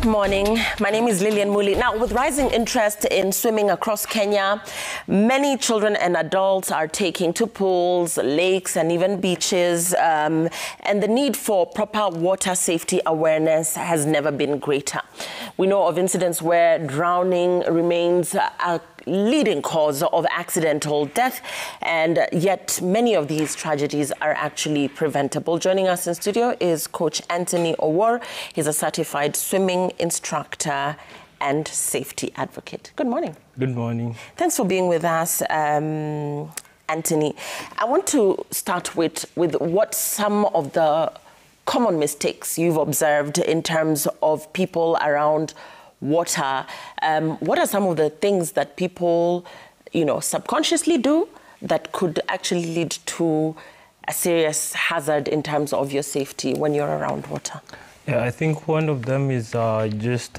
morning. My name is Lillian Muli. Now, with rising interest in swimming across Kenya, many children and adults are taking to pools, lakes, and even beaches. And the need for proper water safety awareness has never been greater. We know of incidents where drowning remains a leading cause of accidental death, and yet many of these tragedies are actually preventable. Joining us in studio is Coach Anthony Owuor. He's a certified swimming instructor and safety advocate. Good morning. Good morning. Thanks for being with us, Anthony. I want to start with what some of the common mistakes you've observed in terms of people around water. What are some of the things that people, subconsciously do that could actually lead to a serious hazard in terms of your safety when you're around water? Yeah, I think one of them is just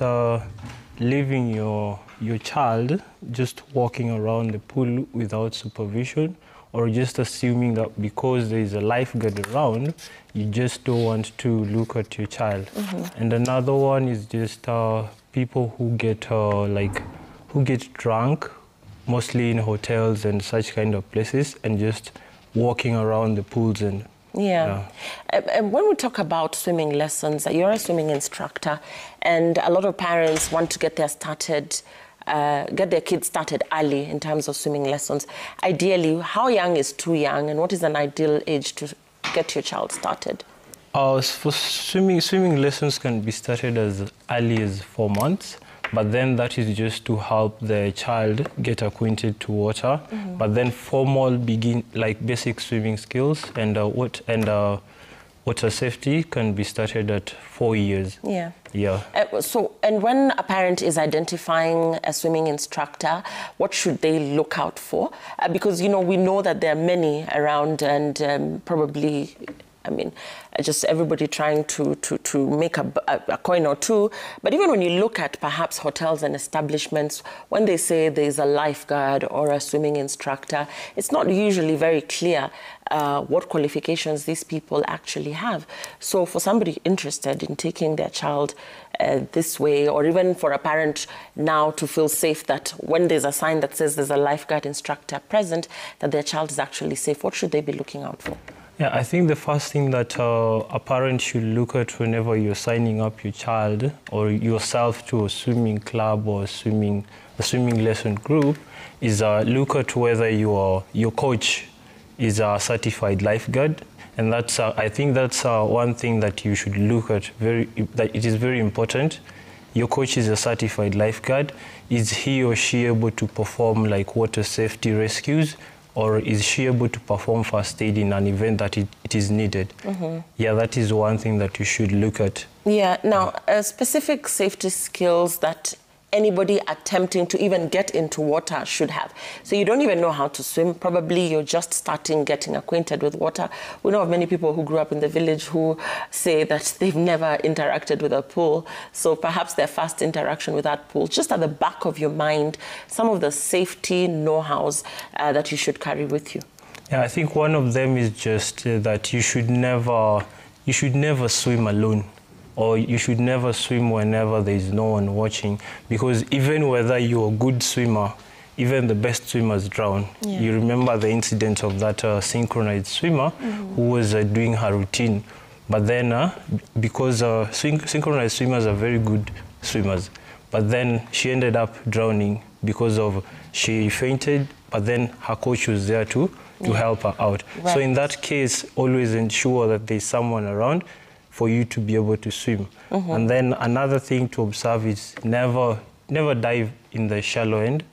leaving your child just walking around the pool without supervision, or just assuming that because there is a lifeguard around, you just don't want to look at your child. Mm-hmm. And another one is just people who get drunk, mostly in hotels and such kind of places, and just walking around the pools and And when we talk about swimming lessons, you're a swimming instructor, and a lot of parents want to get their kids started early in terms of swimming lessons. Ideally, how young is too young, and what is an ideal age to get your child started? For swimming lessons can be started as early as 4 months, but then that is just to help the child get acquainted to water. Mm-hmm. But then formal basic swimming skills and water safety can be started at 4 years. Yeah. Yeah. And when a parent is identifying a swimming instructor, what should they look out for? Because, we know that there are many around, and probably, just everybody trying to make a coin or two. But even when you look at perhaps hotels and establishments, when they say there's a lifeguard or a swimming instructor, it's not usually very clear what qualifications these people actually have. So for somebody interested in taking their child this way, or even for a parent now to feel safe that when there's a sign that says there's a lifeguard instructor present, that their child is actually safe, what should they be looking out for? Yeah, I think the first thing that a parent should look at whenever you're signing up your child or yourself to a swimming club or a swimming lesson group is look at whether your coach is a certified lifeguard. And that's I think that's one thing that you should look at. That it is very important. Your coach is a certified lifeguard. Is he or she able to perform water safety rescues? Or is she able to perform first aid in an event that it is needed? Mm-hmm. Yeah, that is one thing that you should look at. Yeah. Now, specific safety skills that anybody attempting to even get into water should have. So you don't even know how to swim. Probably you're just getting acquainted with water. We know of many people who grew up in the village who say that they've never interacted with a pool. So perhaps their first interaction with that pool, just at the back of your mind, some of the safety know-hows that you should carry with you. Yeah, I think one of them is just that you should never swim alone. Or you should never swim whenever there is no one watching, because even whether you're a good swimmer, even the best swimmers drown. Yeah. You remember the incident of that synchronized swimmer who was doing her routine, but then because synchronized swimmers are very good swimmers, but then she ended up drowning because she fainted, but then her coach was there to help her out. Right. So in that case, always ensure that there's someone around for you to be able to swim. Mm-hmm. And then another thing to observe is never dive in the shallow end.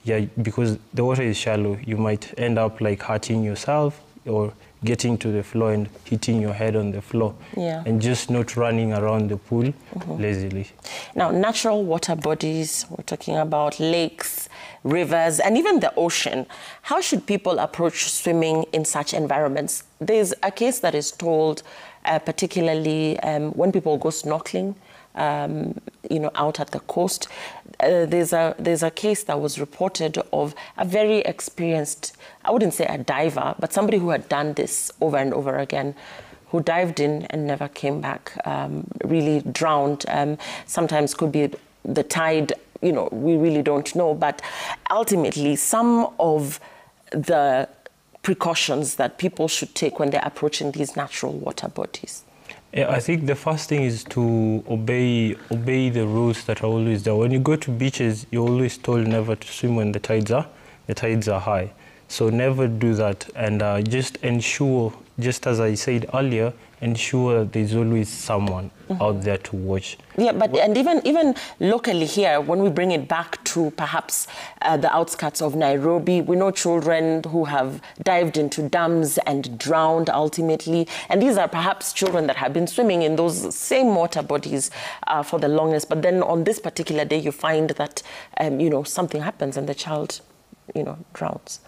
Yeah, because the water is shallow. You might end up hurting yourself or getting to the floor and hitting your head on the floor. Yeah. And just not running around the pool lazily. Now, natural water bodies, we're talking about lakes, rivers, and even the ocean. How should people approach swimming in such environments? There's a case that is told particularly when people go snorkeling, out at the coast. There's a case that was reported of a very experienced, I wouldn't say a diver, but somebody who had done this over and over again, who dived in and never came back, really drowned. Sometimes could be the tide, you know, we really don't know. But ultimately, some of the precautions that people should take when they're approaching these natural water bodies. Yeah, I think the first thing is to obey the rules that are always there. When you go to beaches, you're always told never to swim when the tides are high. So never do that, and just ensure, just as I said earlier, ensure there's always someone out there to watch. Yeah, but and even locally here, when we bring it back to perhaps the outskirts of Nairobi, we know children who have dived into dams and drowned ultimately, and these are perhaps children that have been swimming in those same water bodies for the longest. But then on this particular day, you find that you know, something happens and the child, you know, drowns.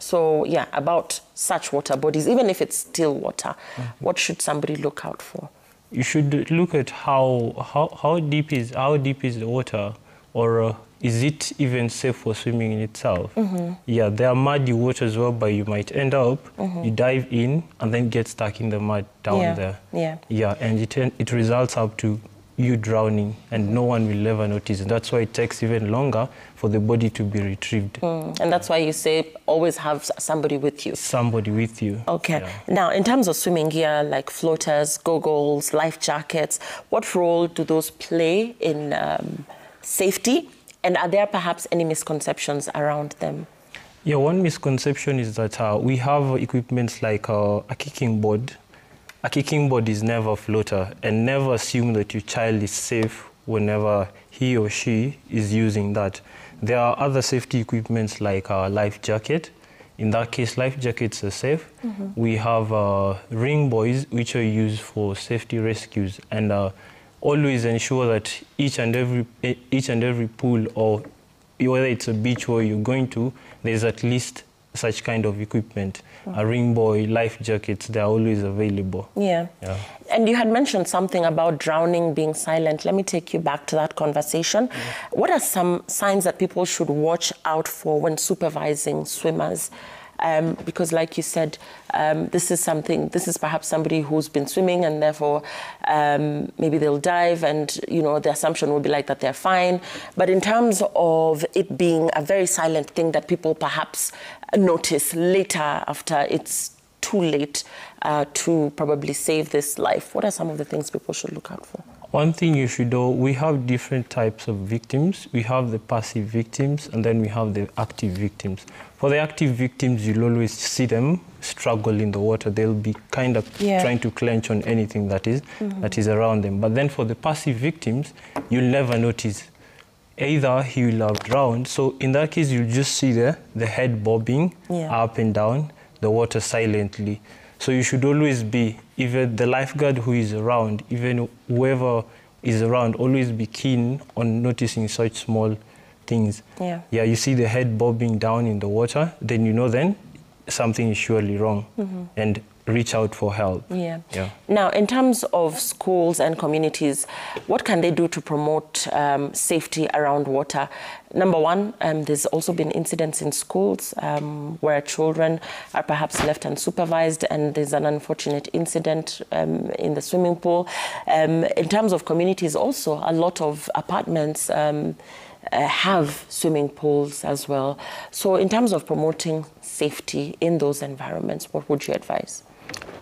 So yeah, about such water bodies, even if it's still water, what should somebody look out for? You should look at how deep is the water, or is it even safe for swimming in itself? Yeah, there are muddy waters whereby you might end up, you dive in and then get stuck in the mud down there. Yeah, and it results up to you drowning, and no one will ever notice. And that's why it takes even longer for the body to be retrieved. And that's why you say always have somebody with you. Somebody with you. Okay. Yeah. Now, in terms of swimming gear, like floaters, goggles, life jackets, what role do those play in safety? And are there perhaps any misconceptions around them? Yeah, one misconception is that we have equipments like a kicking board. A kicking board is never a floater, and never assume that your child is safe whenever he or she is using that. There are other safety equipments like a life jacket. In that case, life jackets are safe. We have ring buoys, which are used for safety rescues, and always ensure that each and every pool, or whether it's a beach where you're going to, there's at least such kind of equipment. A ring buoy, life jackets, they're always available. Yeah. And you had mentioned something about drowning being silent. Let me take you back to that conversation. What are some signs that people should watch out for when supervising swimmers? Because like you said, this is perhaps somebody who's been swimming, and therefore maybe they'll dive, and you know, the assumption will be like that they're fine. But in terms of it being a very silent thing that people perhaps notice later after it's too late to probably save this life, what are some of the things people should look out for? One thing you should know, we have different types of victims. We have the passive victims, and then we have the active victims. For the active victims, you'll always see them struggle in the water. They'll be kind of trying to clench on anything that is around them. But then for the passive victims, you'll never notice. Either he will have drowned, so in that case, you'll just see the head bobbing up and down the water silently. So you should always be, even the lifeguard who is around, even whoever is around, always be keen on noticing such small things. Yeah, you see the head bobbing down in the water, then you know then something is surely wrong, and reach out for help. Yeah. Now, in terms of schools and communities, what can they do to promote safety around water? Number one, there's also been incidents in schools where children are perhaps left unsupervised, and there's an unfortunate incident in the swimming pool. In terms of communities also, a lot of apartments have swimming pools as well. So in terms of promoting safety in those environments, what would you advise?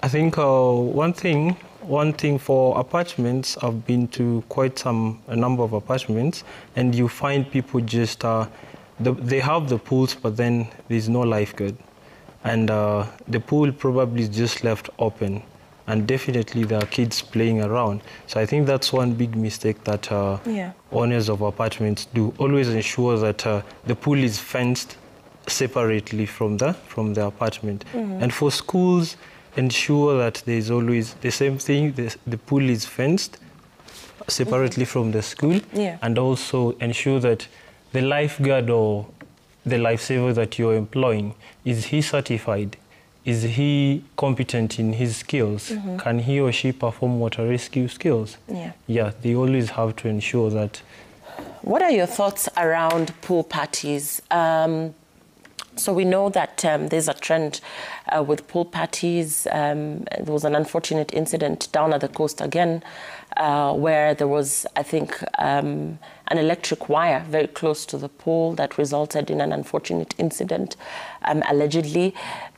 I think one thing for apartments, I've been to quite a number of apartments, and you find people just, they have the pools, but then there's no lifeguard. And the pool probably is just left open. And definitely there are kids playing around. So I think that's one big mistake that owners of apartments do. Always ensure that the pool is fenced separately from the apartment. And for schools, ensure that there's always the same thing, the pool is fenced separately from the school, and also ensure that the lifeguard or the lifesaver that you're employing, is he certified? Is he competent in his skills? Can he or she perform water rescue skills? Yeah, they always have to ensure that. What are your thoughts around pool parties? So we know that there's a trend with pool parties. There was an unfortunate incident down at the coast again, where there was, I think, an electric wire very close to the pool that resulted in an unfortunate incident, allegedly.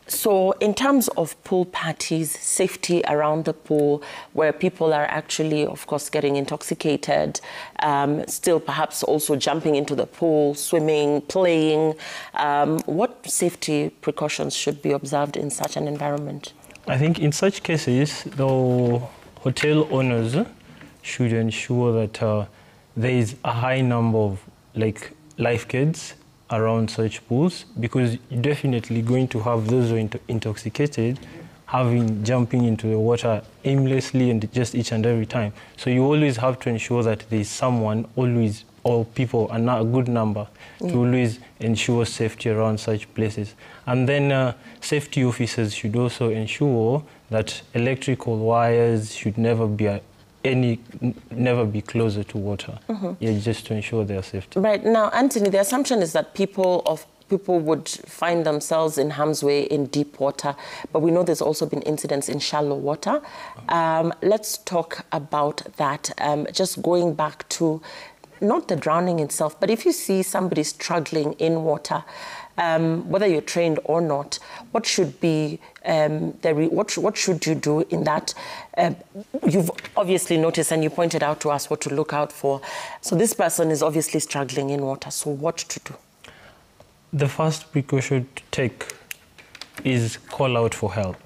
So in terms of pool parties, safety around the pool, where people are actually, of course, getting intoxicated, still perhaps also jumping into the pool, swimming, playing, what safety precautions should be observed in such an environment? I think in such cases, the hotel owners should ensure that there is a high number of lifeguards around such pools, because you're definitely going to have those who are intoxicated jumping into the water aimlessly and just each and every time. So you always have to ensure that there's someone always, or people, a good number, to always ensure safety around such places. And then safety officers should also ensure that electrical wires should never be closer to water, just to ensure their safety. Right. Now, Anthony, the assumption is that people would find themselves in harm's way in deep water, but we know there's also been incidents in shallow water. Let's talk about that. Just going back to not the drowning itself, but if you see somebody struggling in water, whether you're trained or not, what should be what should you do in that? You've obviously noticed, and you pointed out to us what to look out for. So this person is obviously struggling in water. So what to do? The first precaution to take is call out for help.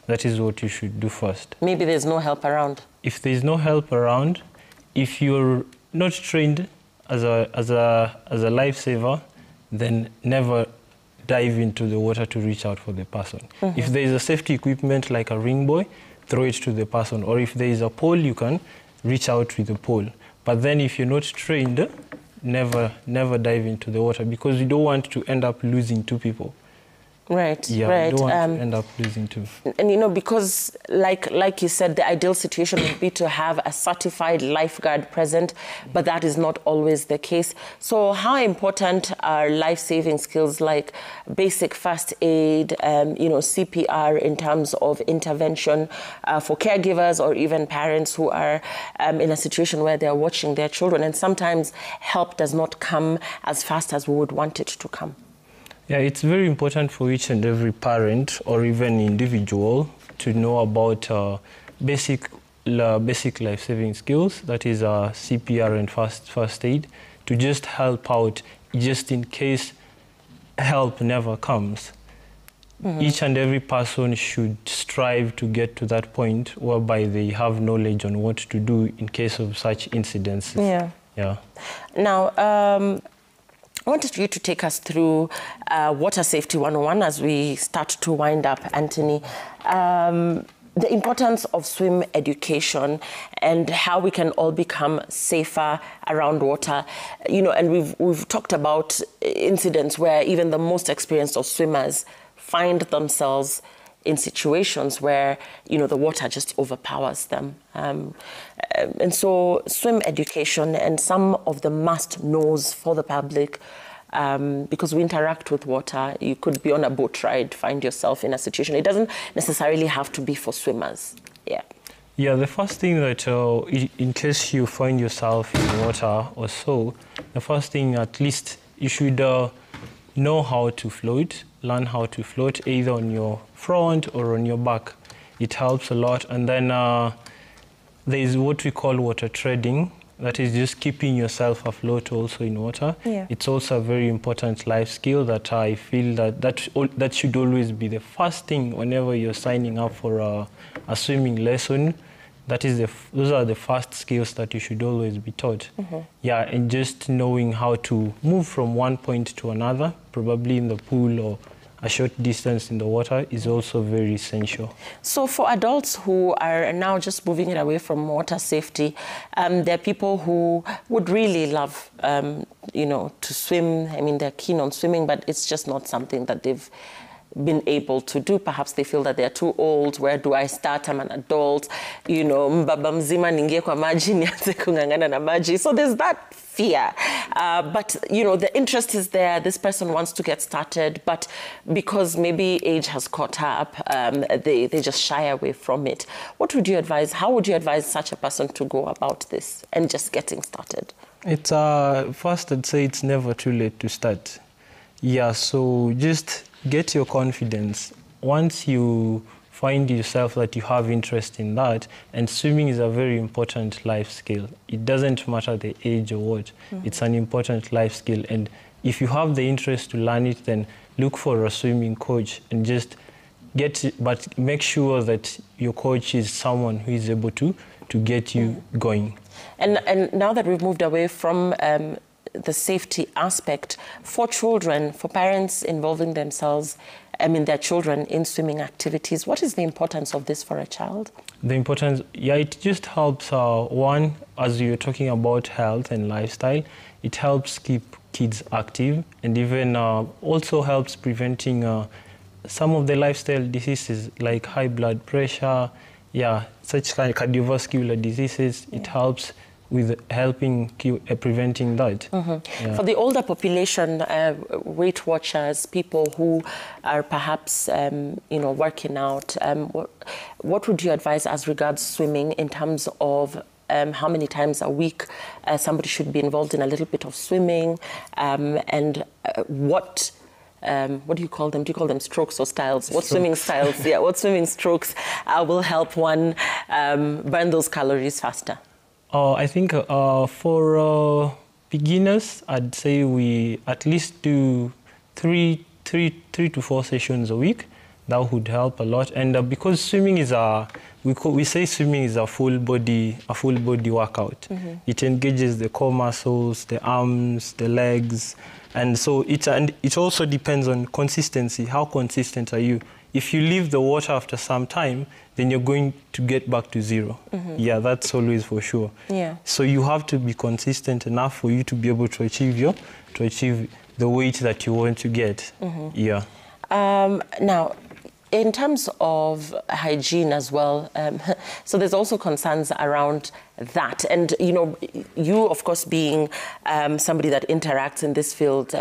That is what you should do first. Maybe there's no help around. If there's no help around, if you're not trained as a lifesaver, then never dive into the water to reach out for the person. If there is a safety equipment like a ring buoy, throw it to the person. Or if there is a pole, you can reach out with the pole. But then if you're not trained, never dive into the water, because you don't want to end up losing two people. Right, yeah, right. You don't want to end up losing two. And you know, because like you said, the ideal situation would be to have a certified lifeguard present, but that is not always the case. So how important are life-saving skills like basic first aid, CPR in terms of intervention for caregivers or even parents who are in a situation where they're watching their children, and sometimes help does not come as fast as we would want it to come? Yeah, it's very important for each and every parent or even individual to know about basic life-saving skills, that is CPR and first aid, to just help out just in case help never comes. Each and every person should strive to get to that point whereby they have knowledge on what to do in case of such incidents. Yeah. Now, I wanted you to take us through Water Safety 101 as we start to wind up, Anthony. The importance of swim education and how we can all become safer around water. You know, and we've talked about incidents where even the most experienced of swimmers find themselves in situations where, the water just overpowers them. And so swim education and some of the must-knows for the public, because we interact with water. You could be on a boat ride, find yourself in a situation. It doesn't necessarily have to be for swimmers. Yeah, the first thing that, in case you find yourself in water or so, the first thing, at least, you should know how to float, learn how to float either on your front or on your back. It helps a lot. And then there is what we call water treading. That is just keeping yourself afloat also in water. Yeah. It's also a very important life skill that I feel that should always be the first thing whenever you're signing up for a swimming lesson. Those are the first skills that you should always be taught. Yeah, and just knowing how to move from one point to another, probably in the pool or a short distance in the water, is also very essential. So for adults who are now just moving it away from water safety, there are people who would really love, to swim. I mean, they're keen on swimming, but it's just not something that they've been able to do. Perhaps they feel that they're too old. Where do I start? I'm an adult. You know, mbaba mzima ningie kwa maji nianze kungangana na maji. So there's that fear. But, you know, the interest is there. This person wants to get started. But because maybe age has caught up, they just shy away from it. What would you advise? How would you advise such a person to go about this and just getting started? It's first I'd say it's never too late to start. Yeah, so just get your confidence. Once you find yourself that you have interest in that, and swimming is a very important life skill. It doesn't matter the age or what, it's an important life skill. And if you have the interest to learn it, then look for a swimming coach and just but make sure that your coach is someone who is able to get you going. And now that we've moved away from the safety aspect, for children, for parents involving themselves, their children in swimming activities, what is the importance of this for a child? The importance, yeah, it just helps, one, as you're talking about health and lifestyle, it helps keep kids active, and even also helps preventing some of the lifestyle diseases like high blood pressure, such kind of cardiovascular diseases. It helps with helping preventing that. Yeah. For the older population, Weight Watchers, people who are perhaps working out, what would you advise as regards swimming in terms of how many times a week somebody should be involved in a little bit of swimming, and what do you call them? Do you call them strokes or styles? What swimming styles? Yeah, what swimming strokes will help one burn those calories faster? I think for beginners, I'd say we at least do three to 4 sessions a week. That would help a lot. And because swimming is we say swimming is a full body workout. It engages the core muscles, the arms, the legs, and so it also depends on consistency. How consistent are you? If you leave the water after some time, then you're going to get back to zero. Yeah, that's always for sure. Yeah. So you have to be consistent enough for you to be able to achieve the weight that you want to get. Yeah. Now, in terms of hygiene as well, so there's also concerns around that. And, you, of course, being somebody that interacts in this field,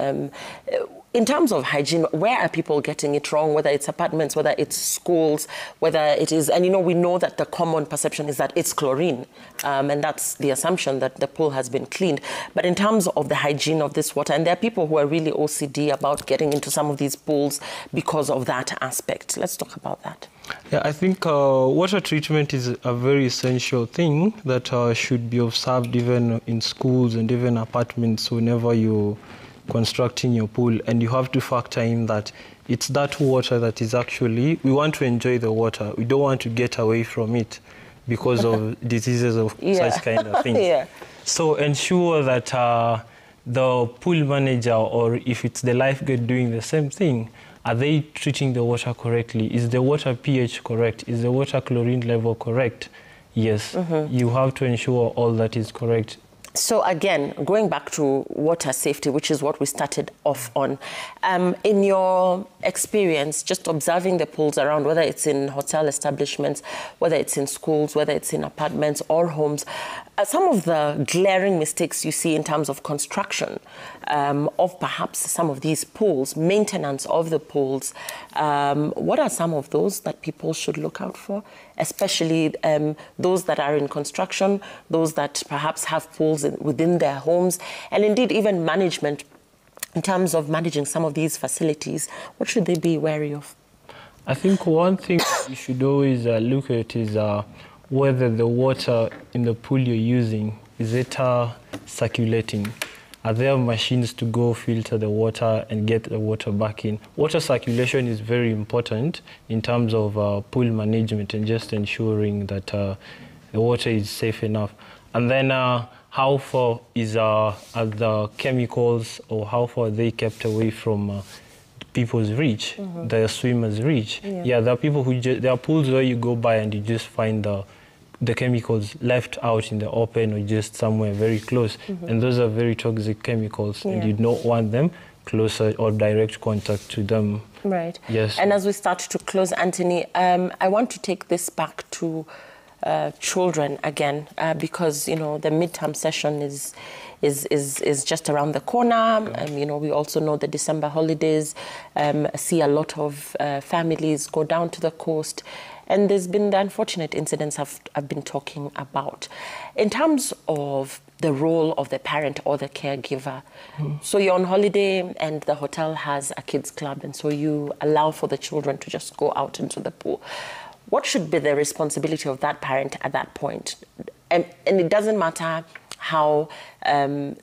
in terms of hygiene, where are people getting it wrong, whether it's apartments, whether it's schools, whether it is... And, we know that the common perception is that it's chlorine, and that's the assumption that the pool has been cleaned. But in terms of the hygiene of this water, and there are people who are really OCD about getting into some of these pools because of that aspect. Let's talk about that. Yeah, I think water treatment is a very essential thing that should be observed even in schools and even apartments whenever you're constructing your pool. And you have to factor in that it's that water that is actually, we want to enjoy the water. We don't want to get away from it because of diseases of such kind of things. So ensure that the pool manager, or if it's the lifeguard doing the same thing, are they treating the water correctly? Is the water pH correct? Is the water chlorine level correct? Yes, you have to ensure all that is correct. So again, going back to water safety, which is what we started off on, in your experience, just observing the pools around, whether it's in hotel establishments, whether it's in schools, whether it's in apartments or homes, some of the glaring mistakes you see in terms of construction of perhaps some of these pools, maintenance of the pools, what are some of those that people should look out for, especially those that are in construction, those that perhaps have pools within their homes, and indeed even management in terms of managing some of these facilities? What should they be wary of? I think one thing you should always look at is whether the water in the pool you're using, is it circulating? Are there machines to go filter the water and get the water back in? Water circulation is very important in terms of pool management and just ensuring that the water is safe enough. And then how far are the chemicals, or how far are they kept away from people's reach, the swimmers' reach? Yeah, there are people there are pools where you go by and you just find the the chemicals left out in the open or just somewhere very close. And those are very toxic chemicals, and you don't want them closer or direct contact to them. Right. Yes. And as we start to close, Anthony, I want to take this back to children again, because, you know, the midterm session is just around the corner. You know, we also know the December holidays see a lot of families go down to the coast. And there's been the unfortunate incidents I've been talking about. In terms of the role of the parent or the caregiver, so you're on holiday and the hotel has a kids club, and so you allow for the children to just go out into the pool. What should be the responsibility of that parent at that point? And it doesn't matter how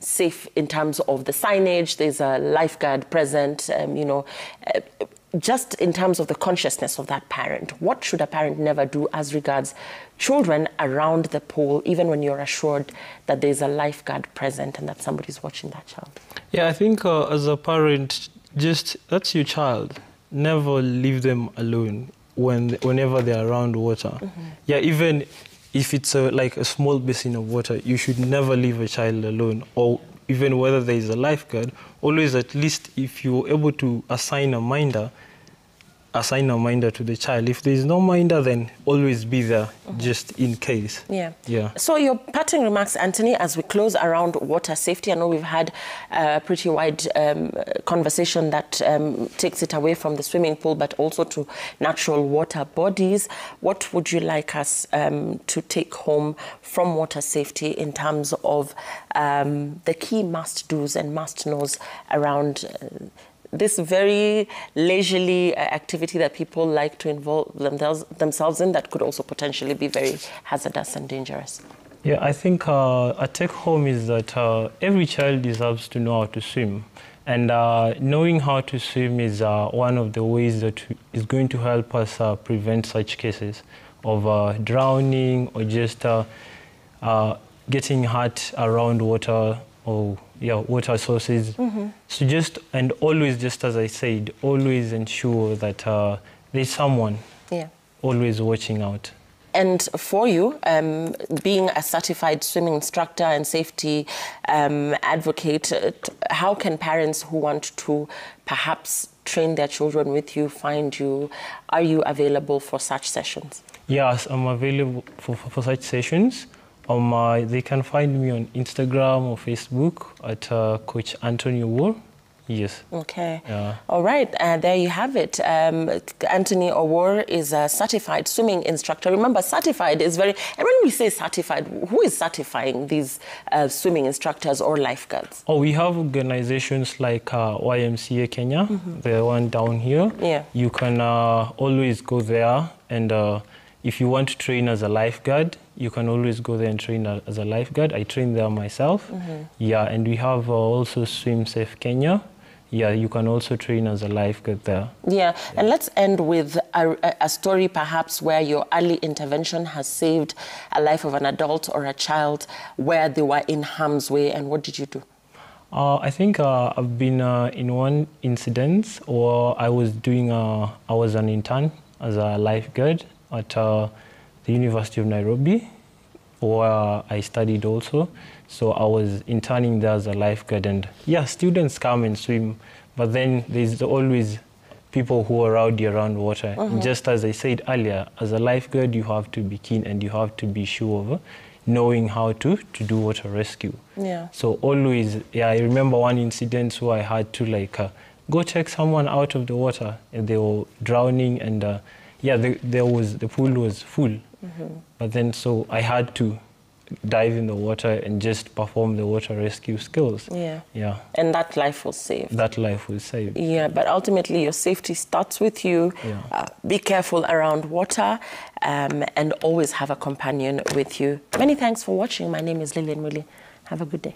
safe in terms of the signage, there's a lifeguard present, you know, just in terms of the consciousness of that parent. What should a parent never do as regards children around the pool, even when you're assured that there's a lifeguard present and that somebody's watching that child? Yeah, I think as a parent, just that's your child. Never leave them alone whenever they're around water. Yeah, even if it's like a small basin of water, you should never leave a child alone. Or even whether there is a lifeguard, always, at least if you're able to assign a minder to the child. If there is no minder, then always be there, just in case. Yeah. So your parting remarks, Anthony, as we close around water safety. I know we've had a pretty wide conversation that takes it away from the swimming pool, but also to natural water bodies. What would you like us to take home from water safety in terms of the key must-dos and must-knows around this very leisurely activity that people like to involve themselves in, that could also potentially be very hazardous and dangerous? Yeah, I think a take-home is that every child deserves to know how to swim. And knowing how to swim is one of the ways that is going to help us prevent such cases of drowning or just getting hurt around water or water sources. So just, and always, just as I said, always ensure that there's someone always watching out. And for you, being a certified swimming instructor and safety advocate, how can parents who want to perhaps train their children with you find you? Are you available for such sessions? Yes, I'm available for such sessions. They can find me on Instagram or Facebook at Coach Anthony Owuor. Yes. Okay. Yeah. All right. There you have it. Anthony Owuor is a certified swimming instructor. Remember, certified is very... And when we say certified, who is certifying these swimming instructors or lifeguards? Oh, we have organizations like YMCA Kenya, the one down here. Yeah. You can always go there, and if you want to train as a lifeguard, you can always go there and train as a lifeguard. I train there myself. Yeah, and we have also Swim Safe Kenya. Yeah, you can also train as a lifeguard there. Yeah, and let's end with a story perhaps where your early intervention has saved a life of an adult or a child where they were in harm's way, and what did you do? I think I've been in one incident where I was an intern as a lifeguard at the University of Nairobi, where I studied also. So I was interning there as a lifeguard, and yeah, students come and swim, but then there's always people who are rowdy around water. Just as I said earlier, as a lifeguard, you have to be keen and you have to be sure of knowing how to do water rescue. Yeah. So always, yeah, I remember one incident where I had to go check someone out of the water, and they were drowning, and the pool was full. But then so I had to dive in the water and just perform the water rescue skills. Yeah. Yeah. And that life was saved. That life was saved. Yeah, but ultimately your safety starts with you. Yeah. Be careful around water, and always have a companion with you. Many thanks for watching. My name is Lillian Willie. Have a good day.